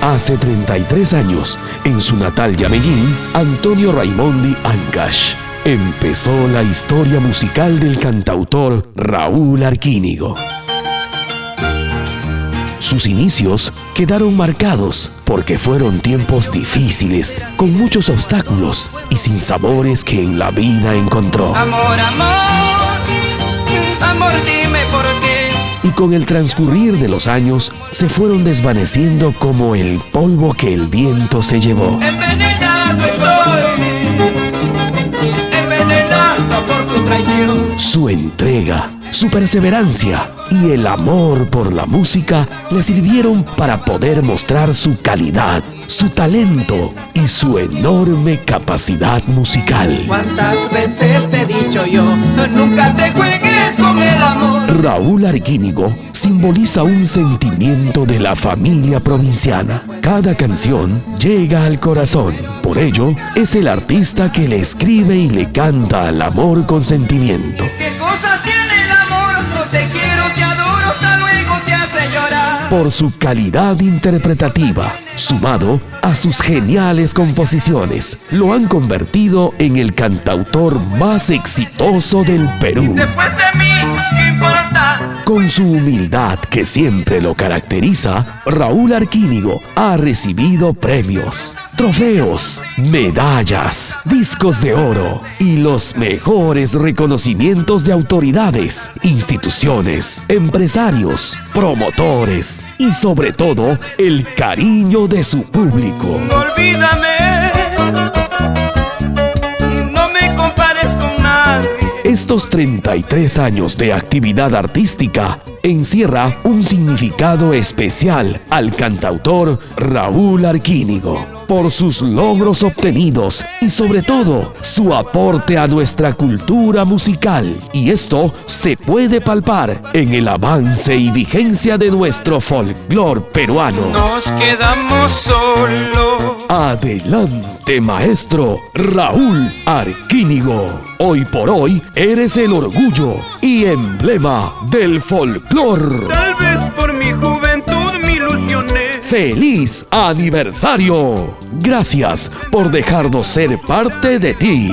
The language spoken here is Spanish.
Hace 33 años, en su natal Yamellín, Antonio Raimondi Ancash empezó la historia musical del cantautor Raúl Arquínigo. Sus inicios quedaron marcados porque fueron tiempos difíciles, con muchos obstáculos y sinsabores que en la vida encontró. Amor, amor, amor, dime por qué. Y con el transcurrir de los años se fueron desvaneciendo como el polvo que el viento se llevó. Envenenado estoy, envenenado por tu traición. Su entrega, su perseverancia y el amor por la música le sirvieron para poder mostrar su calidad, su talento y su enorme capacidad musical. ¿Cuántas veces te he dicho yo, nunca te juegues con el amor? Raúl Arquínigo simboliza un sentimiento de la familia provinciana. Cada canción llega al corazón. Por ello, es el artista que le escribe y le canta al amor con sentimiento. ¿Qué cosa tiene el amor? No te quiero, te adoro, hasta luego te hace llorar. Por su calidad interpretativa, sumado a sus geniales composiciones, lo han convertido en el cantautor más exitoso del Perú. Después de mí, ¿qué importa? Con su humildad que siempre lo caracteriza, Raúl Arquínigo ha recibido premios, trofeos, medallas, discos de oro y los mejores reconocimientos de autoridades, instituciones, empresarios, promotores y sobre todo el cariño de su público. Olvídame, no me compares con nadie. Estos 33 años de actividad artística encierra un significado especial al cantautor Raúl Arquínigo por sus logros obtenidos y sobre todo su aporte a nuestra cultura musical. Y esto se puede palpar en el avance y vigencia de nuestro folclore peruano. Nos quedamos solos. Adelante, maestro Raúl Arquínigo. Hoy por hoy eres el orgullo y emblema del folclore. Tal vez por mi juventud me ilusioné. ¡Feliz aniversario! Gracias por dejarnos ser parte de ti.